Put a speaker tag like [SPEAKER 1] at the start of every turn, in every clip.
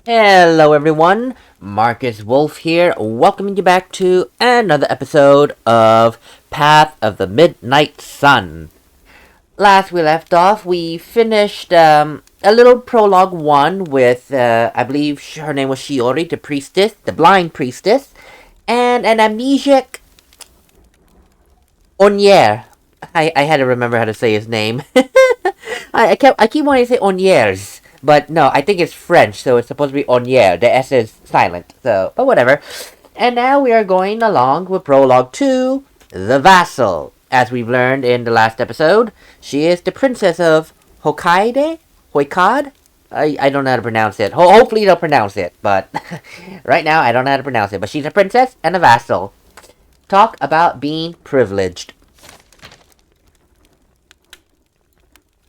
[SPEAKER 1] Hello everyone, MarcusWolfe here, welcoming you back to another episode of Path of the Midnight Sun. Last we left off, we finished a little prologue 1 with, I believe her name was Shiori, the priestess, the blind priestess, and an amnesiac Onier. I had to remember how to say his name. I keep wanting to say Oniers. But no, I think it's French, so it's supposed to be Onier. The S is silent, so, but whatever. And now we are going along with Prologue 2, The Vassal. As we've learned in the last episode, she is the princess of Hokkaido? Hoikad? I don't know how to pronounce it. Hopefully they'll pronounce it, but right now I don't know how to pronounce it. But she's a princess and a vassal. Talk about being privileged.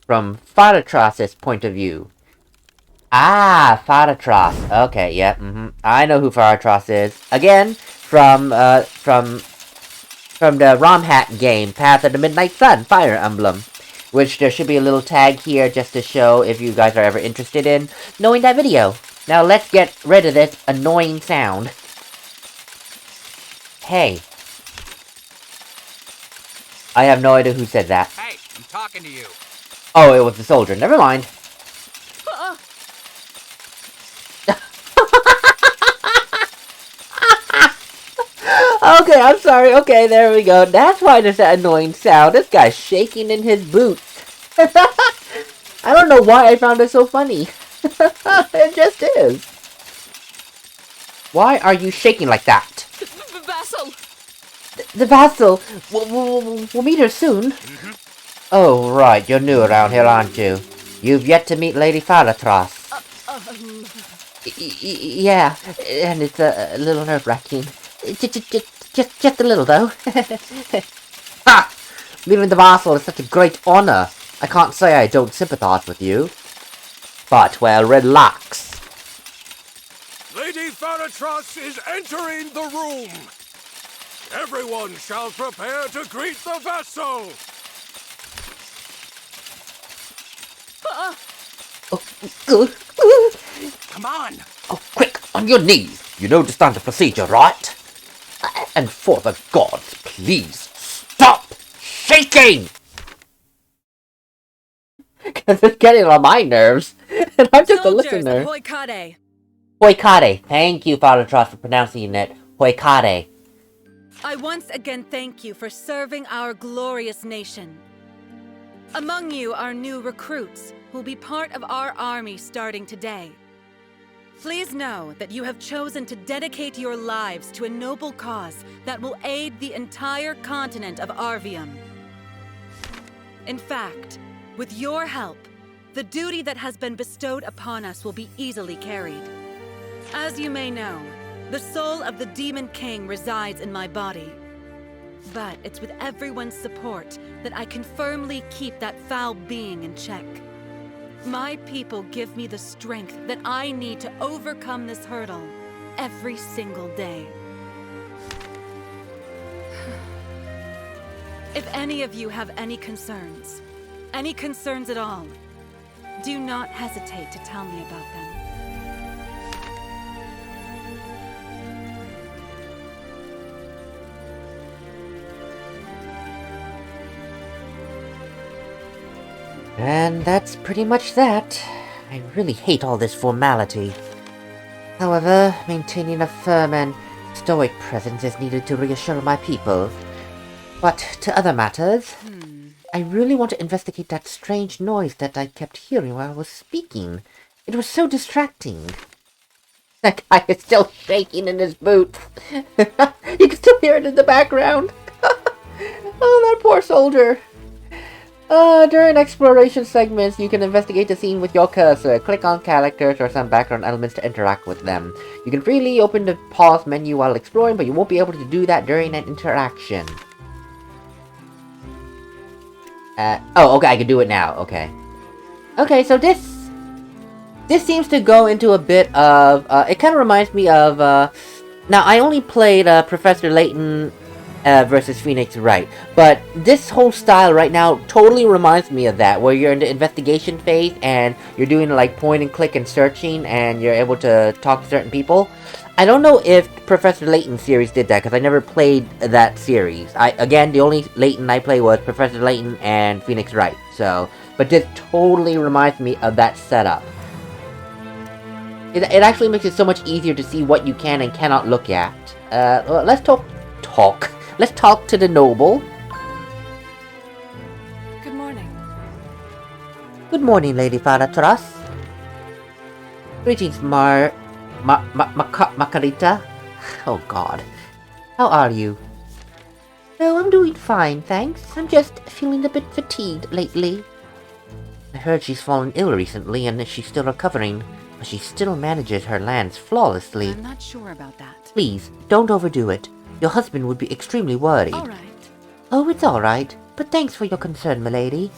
[SPEAKER 1] From Faratras's point of view. Ah, Faratras. Okay, yeah, I know who Faratras is. Again, from the ROM hack game, Path of the Midnight Sun, Fire Emblem. Which there should be a little tag here just to show if you guys are ever interested in knowing that video. Now let's get rid of this annoying sound. Hey. I have no idea who said that.
[SPEAKER 2] Hey, I'm talking to you.
[SPEAKER 1] Oh, it was the soldier. Never mind. Okay, I'm sorry. Okay, there we go. That's why there's that annoying sound. This guy's shaking in his boots. I don't know why I found it so funny. It just is. Why are you shaking like that?
[SPEAKER 2] The vassal!
[SPEAKER 1] The vassal! We'll meet her soon. Oh, right. You're new around here, aren't you? You've yet to meet Lady Faratras. Yeah, and it's a little nerve-wracking. Just a little, though. Ha! Meeting the vassal is such a great honor. I can't say I don't sympathize with you. But, well, relax.
[SPEAKER 3] Lady Faratras is entering the room. Everyone shall prepare to greet the vassal.
[SPEAKER 2] Come on!
[SPEAKER 1] Oh, quick, on your knees. You know the standard procedure, right? And for the gods, please, stop shaking! Because it's getting on my nerves. And I'm just a listener.
[SPEAKER 4] Hoikade.
[SPEAKER 1] Hoikade. Thank you, Father Trust, for pronouncing it. Hoikade.
[SPEAKER 4] I once again thank you for serving our glorious nation. Among you are new recruits who will be part of our army starting today. Please know that you have chosen to dedicate your lives to a noble cause that will aid the entire continent of Arvium. In fact, with your help, the duty that has been bestowed upon us will be easily carried. As you may know, the soul of the Demon King resides in my body. But it's with everyone's support that I can firmly keep that foul being in check. My people give me the strength that I need to overcome this hurdle every single day. If any of you have any concerns at all, do not hesitate to tell me about them.
[SPEAKER 1] And that's pretty much that. I really hate all this formality. However, maintaining a firm and stoic presence is needed to reassure my people. But to other matters, I really want to investigate that strange noise that I kept hearing while I was speaking. It was so distracting. That guy is still shaking in his boots. You can still hear it in the background. Oh, that poor soldier. During exploration segments, you can investigate the scene with your cursor. Click on characters or some background elements to interact with them. You can freely open the pause menu while exploring, but you won't be able to do that during an interaction. Oh, okay, I can do it now, okay. Okay, so this seems to go into a bit of, it kind of reminds me of, now I only played, Professor Layton versus Phoenix Wright. But this whole style right now totally reminds me of that, where you're in the investigation phase and you're doing like point and click and searching and you're able to talk to certain people. I don't know if Professor Layton's series did that, because I never played that series. Again, the only Layton I played was Professor Layton and Phoenix Wright. So, but this totally reminds me of that setup. It actually makes it so much easier to see what you can and cannot look at. Let's talk. Let's talk to the noble.
[SPEAKER 4] Good morning.
[SPEAKER 1] Good morning, Lady Faratras. Greetings, Margarita. Oh God. How are you? Oh, I'm doing fine, thanks. I'm just feeling a bit fatigued lately. I heard she's fallen ill recently and she's still recovering, but she still manages her lands flawlessly.
[SPEAKER 4] I'm not sure about that.
[SPEAKER 1] Please, don't overdo it. Your husband would be extremely worried.
[SPEAKER 4] All right.
[SPEAKER 1] Oh, it's all right. But thanks for your concern, milady.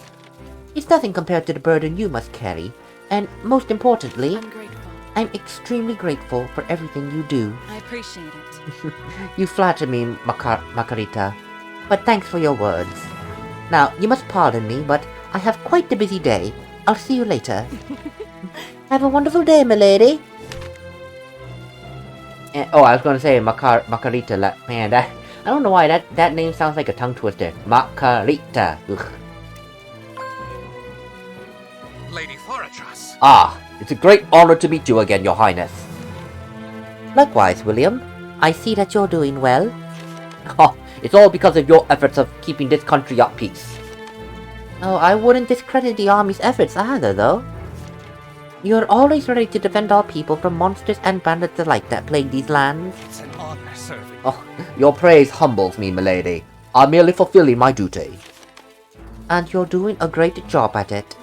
[SPEAKER 1] It's nothing compared to the burden you must carry. And most importantly,
[SPEAKER 4] I'm grateful.
[SPEAKER 1] I'm extremely grateful for everything you do.
[SPEAKER 4] I appreciate it.
[SPEAKER 1] You flatter me, Margarita. But thanks for your words. Now, you must pardon me, but I have quite a busy day. I'll see you later. Have a wonderful day, milady. Oh, I was going to say Margarita. Man, I don't know why that name sounds like a tongue twister. Margarita. Ugh.
[SPEAKER 2] Lady Faratras.
[SPEAKER 1] Ah, it's a great honor to meet you again, Your Highness. Likewise, William. I see that you're doing well. Oh, it's all because of your efforts of keeping this country at peace. Oh, I wouldn't discredit the army's efforts either, though. You're always ready to defend our people from monsters and bandits alike that plague these lands.
[SPEAKER 2] It's an honor serving.
[SPEAKER 1] Oh, your praise humbles me, milady. I'm merely fulfilling my duty. And you're doing a great job at it.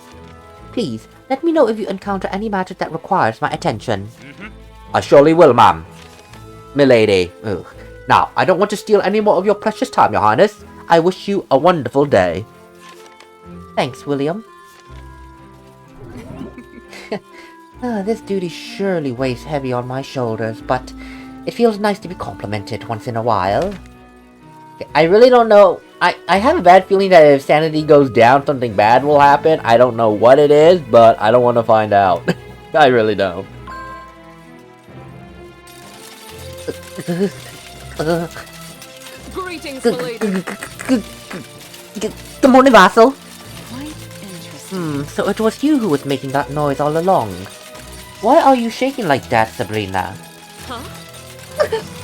[SPEAKER 1] Please, let me know if you encounter any matter that requires my attention. I surely will, ma'am. Milady. Ugh. Now, I don't want to steal any more of your precious time, Your Highness. I wish you a wonderful day. Thanks, William. This duty surely weighs heavy on my shoulders, but it feels nice to be complimented once in a while. I really don't know. I have a bad feeling that if sanity goes down, something bad will happen. I don't know what it is, but I don't want to find out. I really don't.
[SPEAKER 2] Greetings, milady.
[SPEAKER 1] Good morning, Vassal.
[SPEAKER 4] Quite interesting.
[SPEAKER 1] So it was you who was making that noise all along. Why are you shaking like that, Sabrina?
[SPEAKER 4] Huh?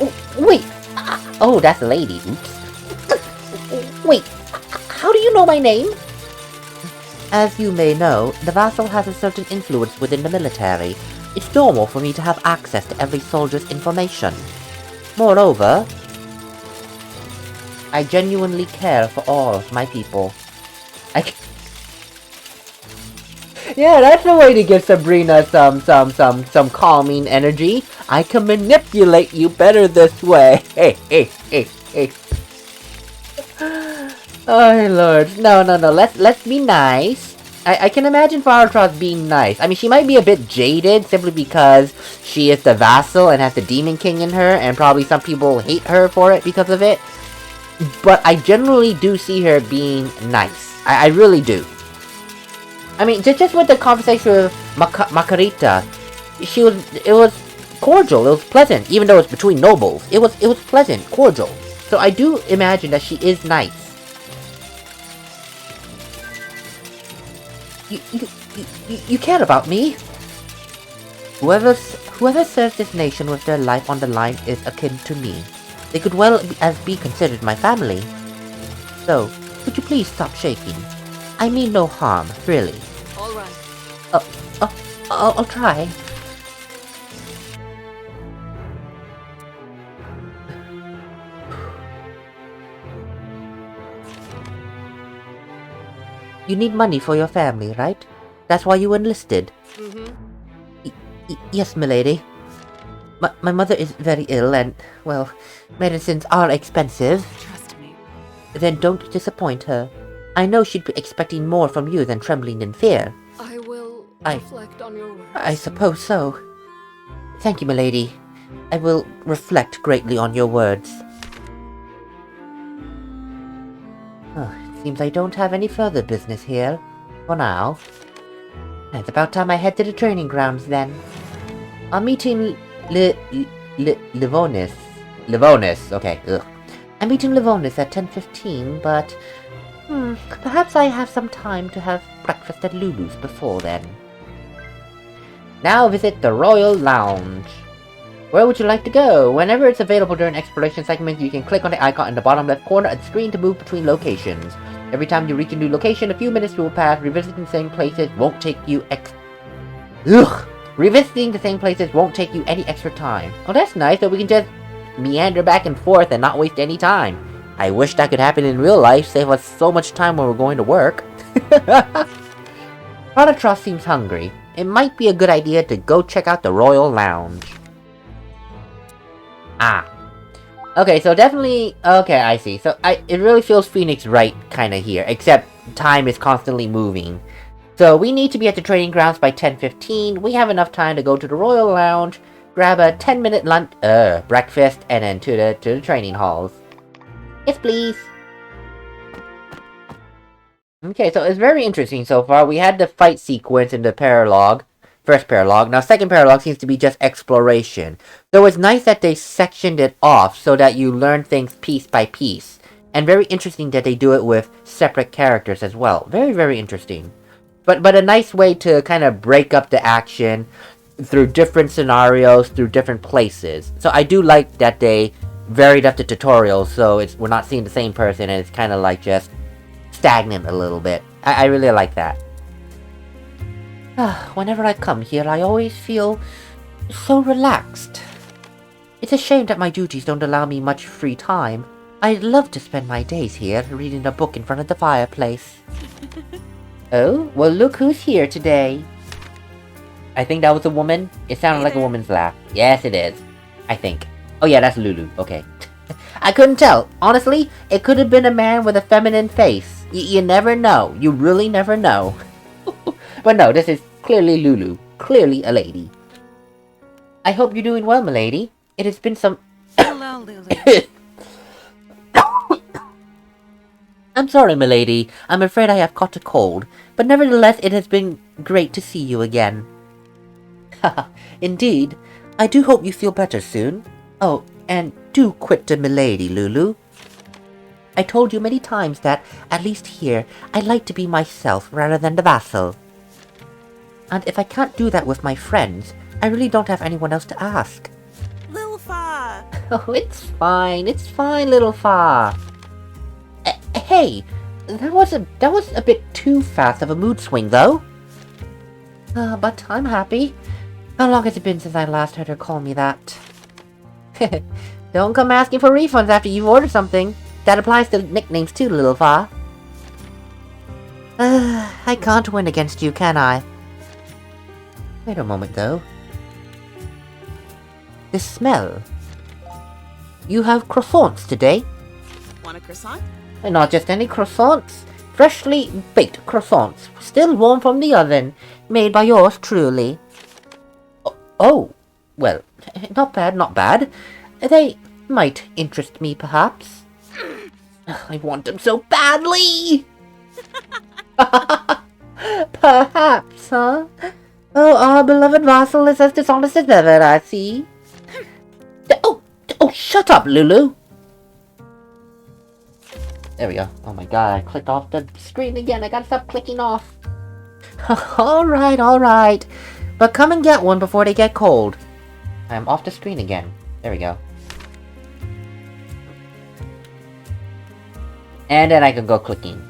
[SPEAKER 1] Oh, wait! Oh, that's a lady. Oops. Wait, how do you know my name? As you may know, the Vassal has a certain influence within the military. It's normal for me to have access to every soldier's information. Moreover, I genuinely care for all of my people. Yeah, that's the way to give Sabrina some calming energy. I can manipulate you better this way. Hey. Oh lord, no. Let's be nice. I can imagine Faratras being nice. I mean, she might be a bit jaded simply because she is the vassal and has the Demon King in her, and probably some people hate her for it because of it. But I generally do see her being nice. I really do. I mean, just with the conversation with Margarita, it was cordial, it was pleasant, even though it's between nobles. It was pleasant, cordial. So I do imagine that she is nice. You care about me? Whoever serves this nation with their life on the line is akin to me. They could well be considered my family. So, could you please stop shaking? I mean no harm, really.
[SPEAKER 2] All right.
[SPEAKER 1] I'll try. You need money for your family, right? That's why you enlisted. Yes, milady. My mother is very ill and, well, medicines are expensive.
[SPEAKER 4] Trust me.
[SPEAKER 1] Then don't disappoint her. I know she'd be expecting more from you than trembling in fear.
[SPEAKER 2] I will reflect on your words.
[SPEAKER 1] I suppose so. Thank you, milady. I will reflect greatly on your words. Seems I don't have any further business here. For now. It's about time I head to the training grounds then. I'm meeting Livonis. Livonis, okay, ugh. I'm meeting Livonis at 10:15, but... perhaps I have some time to have breakfast at Lulu's before then. Now visit the Royal Lounge. Where would you like to go? Whenever it's available during exploration segments, you can click on the icon in the bottom left corner of the screen to move between locations. Every time you reach a new location, a few minutes will pass. Revisiting the same places won't take you Revisiting the same places won't take you any extra time. Oh, that's nice, so we can just meander back and forth and not waste any time. I wish that could happen in real life, save us so much time when we're going to work. Prologue seems hungry. It might be a good idea to go check out the Royal Lounge. Okay, so definitely... Okay, I see. So, it really feels Phoenix right kind of here, except time is constantly moving. So, we need to be at the training grounds by 10:15. We have enough time to go to the Royal Lounge, grab a 10-minute lunch, breakfast, and then to the training halls. Yes, please. Okay, so it's very interesting so far. We had the fight sequence in the Prologue. First Prologue. Now, second Prologue seems to be just exploration. So it's nice that they sectioned it off so that you learn things piece by piece. And very interesting that they do it with separate characters as well. Very, very interesting. But a nice way to kind of break up the action through different scenarios, through different places. So I do like that they varied up the tutorials so we're not seeing the same person and it's kind of like just stagnant a little bit. I really like that. Whenever I come here, I always feel so relaxed. It's a shame that my duties don't allow me much free time. I'd love to spend my days here, reading a book in front of the fireplace. Oh, well look who's here today. I think that was a woman. It sounded like a woman's laugh. Yes, it is. I think. Oh yeah, that's Lulu. Okay. I couldn't tell. Honestly, it could have been a man with a feminine face. You never know. You really never know. But no, this is clearly Lulu. Clearly a lady. I hope you're doing well, milady. It has been some...
[SPEAKER 4] Hello, Lulu.
[SPEAKER 1] I'm sorry, milady. I'm afraid I have caught a cold. But nevertheless, it has been great to see you again. Haha, indeed. I do hope you feel better soon. Oh, and do quit the milady, Lulu. I told you many times that, at least here, I like to be myself rather than the vassal. And if I can't do that with my friends, I really don't have anyone else to ask.
[SPEAKER 5] Little Fa!
[SPEAKER 1] Oh, it's fine, little Fa. Hey, that was a bit too fast of a mood swing, though. But I'm happy. How long has it been since I last heard her call me that? Don't come asking for refunds after you've ordered something. That applies to nicknames too, little Fa. I can't win against you, can I? Wait a moment, though. The smell. You have croissants today?
[SPEAKER 5] Want a croissant?
[SPEAKER 1] And not just any croissants. Freshly baked croissants, still warm from the oven, made by yours truly. Oh, well, not bad, not bad. They might interest me, perhaps. I want them so badly! Perhaps, huh? Oh, our beloved vassal is as dishonest as ever, I see. Oh, shut up, Lulu! There we go. Oh my god, I clicked off the screen again. I gotta stop clicking off. Alright. But come and get one before they get cold. I'm off the screen again. There we go. And then I can go clicking.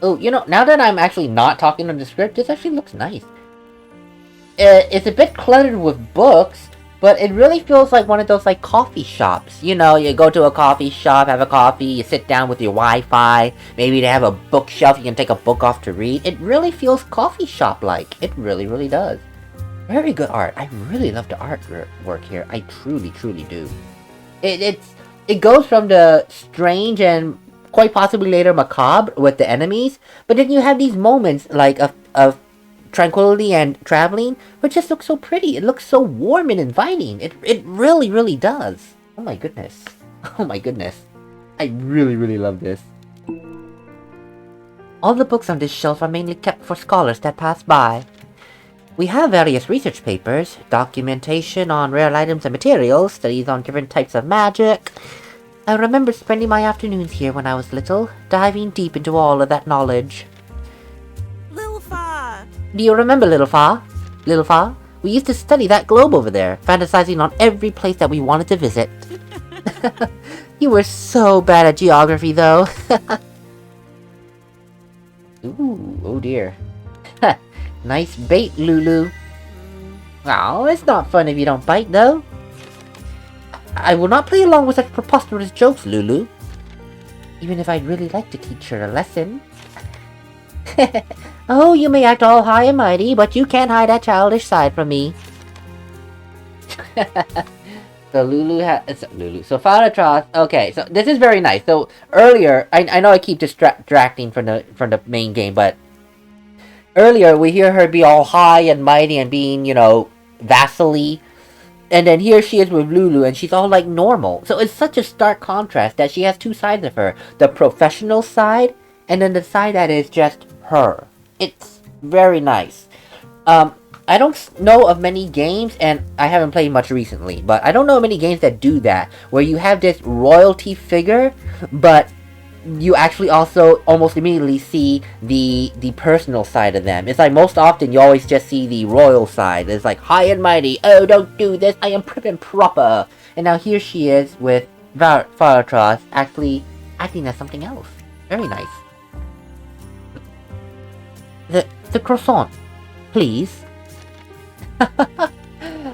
[SPEAKER 1] Oh, you know, now that I'm actually not talking on the script, this actually looks nice. It's a bit cluttered with books, but it really feels like one of those, like, coffee shops. You know, you go to a coffee shop, have a coffee, you sit down with your Wi-Fi, maybe they have a bookshelf, you can take a book off to read. It really feels coffee shop-like. It really, really does. Very good art. I really love the artwork here. I truly, truly do. It goes from the strange and quite possibly later macabre with the enemies, but then you have these moments, like, of tranquility and traveling, which just looks so pretty. It looks so warm and inviting. It really, really does. Oh my goodness. Oh my goodness. I really, really love this. All the books on this shelf are mainly kept for scholars that pass by. We have various research papers, documentation on rare items and materials, studies on different types of magic. I remember spending my afternoons here when I was little, diving deep into all of that knowledge.
[SPEAKER 5] Little Fa!
[SPEAKER 1] Do you remember Little Fa? Little Fa? We used to study that globe over there, fantasizing on every place that we wanted to visit. You were so bad at geography, though. Ooh, oh dear. Nice bait, Lulu. Oh, it's not fun if you don't bite, though. I will not play along with such preposterous jokes, Lulu. Even if I'd really like to teach her a lesson. Oh, you may act all high and mighty, but you can't hide that childish side from me. So So Faratros. Okay, so this is very nice. So earlier, I know I keep distracting from the main game, but earlier we hear her be all high and mighty and being, you know, vassally. And then here she is with Lulu, and she's all, like, normal. So it's such a stark contrast that she has two sides of her. The professional side, and then the side that is just her. It's very nice. I don't know of many games, and I haven't played much recently, but I don't know of many games that do that, where you have this royalty figure, but you actually also almost immediately see the personal side of them. It's like most often you always just see the royal side. It's like high and mighty, oh don't do this, I am prim and proper. And now here she is with Faratros actually acting as something else. Very nice. The croissant, please.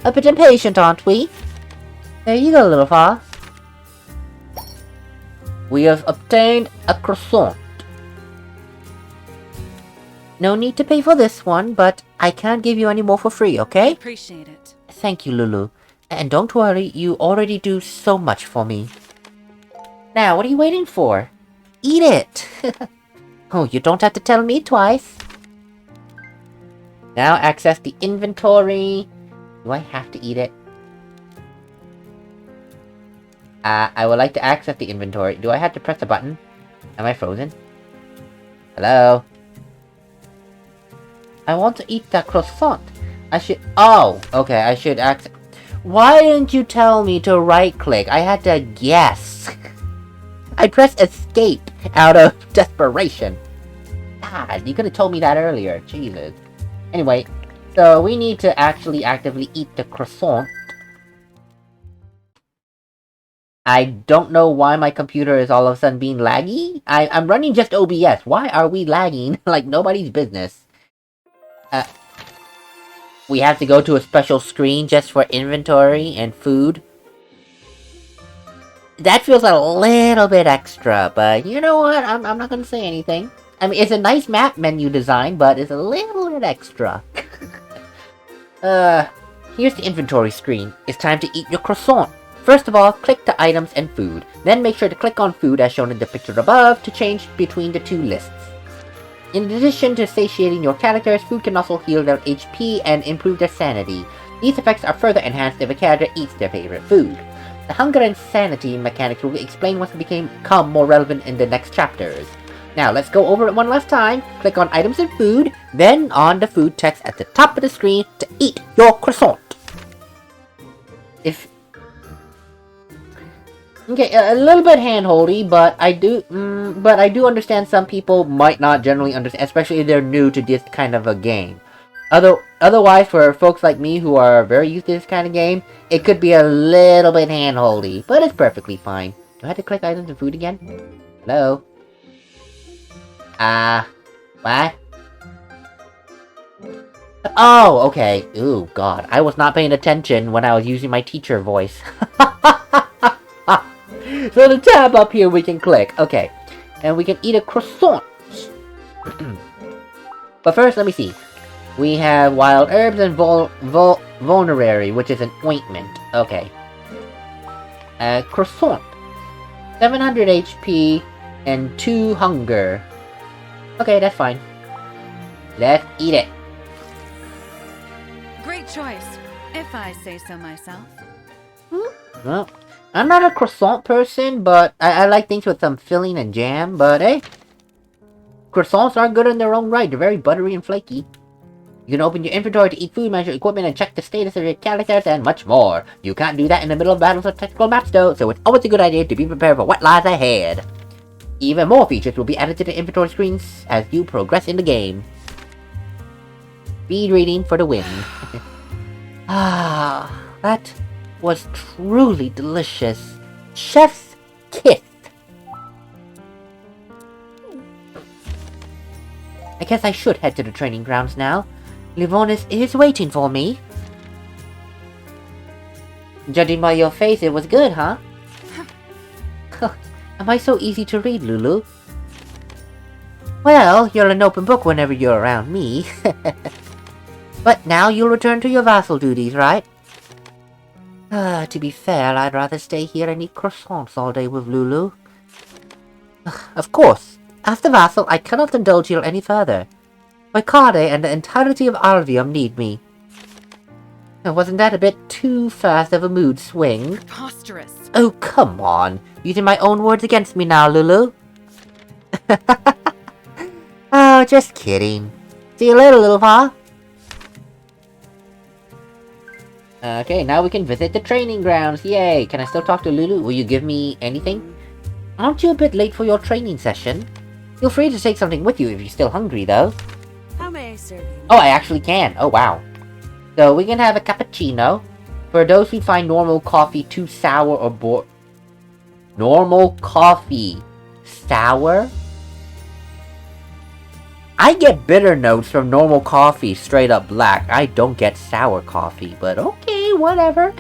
[SPEAKER 1] A bit impatient, aren't we? There you go, little Fa. We have obtained a croissant. No need to pay for this one, but I can't give you any more for free, okay?
[SPEAKER 4] Appreciate it.
[SPEAKER 1] Thank you, Lulu. And don't worry, you already do so much for me. Now, what are you waiting for? Eat it! Oh, you don't have to tell me twice. Now access the inventory. Do I have to eat it? I would like to access the inventory. Do I have to press a button? Am I frozen? Hello? I want to eat that croissant. I should... Oh! Okay, I should access... Why didn't you tell me to right-click? I had to guess. I pressed escape out of desperation. God, you could have told me that earlier. Jesus. Anyway, so we need to actually actively eat the croissant. I don't know why my computer is all of a sudden being laggy. I'm running just OBS. Why are we lagging like nobody's business? We have to go to a special screen just for inventory and food. That feels a little bit extra, but you know what? I'm not gonna say anything. I mean, it's a nice map menu design, but it's a little bit extra. Here's the inventory screen. It's time to eat your croissant. First of all, click the items and food. Then make sure to click on food as shown in the picture above to change between the two lists. In addition to satiating your characters, food can also heal their HP and improve their sanity. These effects are further enhanced if a character eats their favorite food. The hunger and sanity mechanics will explain once they become more relevant in the next chapters. Now, let's go over it one last time. Click on items and food, then on the food text at the top of the screen to eat your croissant. Okay, a little bit handholdy, but I do understand some people might not generally understand, especially if they're new to this kind of a game. Otherwise, for folks like me who are very used to this kind of game, it could be a little bit handholdy, but it's perfectly fine. Do I have to click items and food again? Hello? What? Oh, okay. Ooh, God. I was not paying attention when I was using my teacher voice. So the tab up here we can click. Okay. And we can eat a croissant. But first, let me see. We have wild herbs and vulnerary, which is an ointment. Okay. Croissant. 700 HP and 2 hunger. Okay, that's fine. Let's eat it.
[SPEAKER 4] Great choice, if I say so myself.
[SPEAKER 1] Well, I'm not a croissant person, but I like things with some filling and jam, but hey. Croissants are good in their own right. They're very buttery and flaky. You can open your inventory to eat food, manage your equipment, and check the status of your characters, and much more. You can't do that in the middle of battles or technical maps, though, so it's always a good idea to be prepared for what lies ahead. Even more features will be added to the inventory screens as you progress in the game. Speed reading for the win. Ah, that was truly delicious. Chef's kiss. I guess I should head to the training grounds now. Livonis is waiting for me. Judging by your face, it was good, huh? Am I so easy to read, Lulu? Well, you're an open book whenever you're around me. But now you'll return to your vassal duties, right? To be fair, I'd rather stay here and eat croissants all day with Lulu. Of course, as the vassal, I cannot indulge you any further. Oikade and the entirety of Alvium need me. Wasn't that a bit too fast of a mood swing?
[SPEAKER 4] Preposterous.
[SPEAKER 1] Oh, come on. Using my own words against me now, Lulu. Oh, just kidding. See you later, little pa. Okay, now we can visit the training grounds. Yay! Can I still talk to Lulu? Will you give me anything? Aren't you a bit late for your training session? Feel free to take something with you if you're still hungry, though.
[SPEAKER 5] How may I serve you?
[SPEAKER 1] Oh, I actually can. Oh, wow. So, we can have a cappuccino. For those who find normal coffee too sour or bored... Normal coffee. Sour? I get bitter notes from normal coffee straight up black. I don't get sour coffee, but okay, whatever.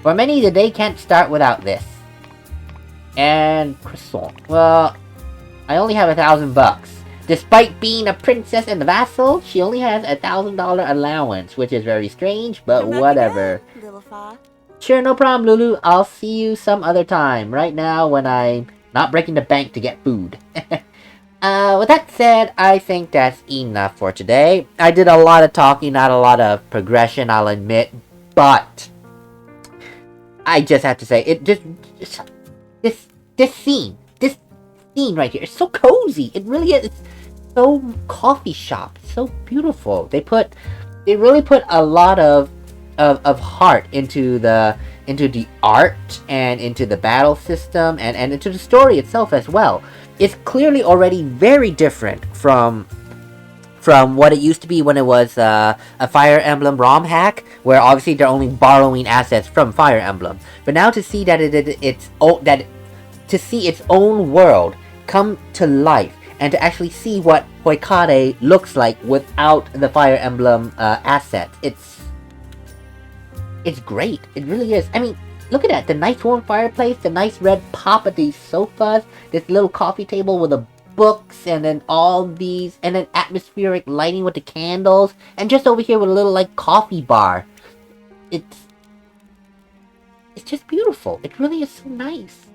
[SPEAKER 1] For many, the day can't start without this. And croissant. Well, I only have $1,000. Despite being a princess and a vassal, she only has $1,000 allowance, which is very strange, but whatever.
[SPEAKER 5] Little Fa.
[SPEAKER 1] Sure, no problem, Lulu. I'll see you some other time. Right now, when I'm not breaking the bank to get food. With that said, I think that's enough for today. I did a lot of talking, not a lot of progression, I'll admit, but I just have to say, this scene right here is so cozy. It really is. It's so coffee shop. It's so beautiful. They really put a lot of heart into the art and into the battle system and into the story itself as well. It's clearly already very different from what it used to be when it was a Fire Emblem ROM hack, where obviously they're only borrowing assets from Fire Emblem. But now to see that to see its own world come to life and to actually see what Hoikade looks like without the Fire Emblem assets, it's great. It really is. I mean, look at that. The nice warm fireplace, the nice red pop of these sofas, this little coffee table with the books, and then all these, and then atmospheric lighting with the candles, and just over here with a little, like, coffee bar. It's just beautiful. It really is so nice.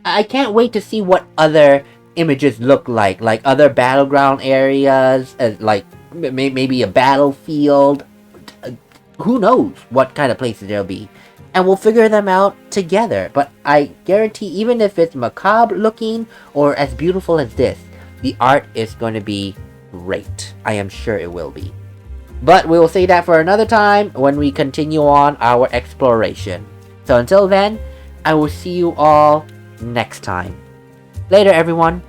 [SPEAKER 1] I can't wait to see what other images look like other battleground areas, like maybe a battlefield. Who knows what kind of places there'll be. And we'll figure them out together. But I guarantee, even if it's macabre looking or as beautiful as this, the art is going to be great. I am sure it will be. But we will say that for another time when we continue on our exploration. So until then, I will see you all next time. Later, everyone.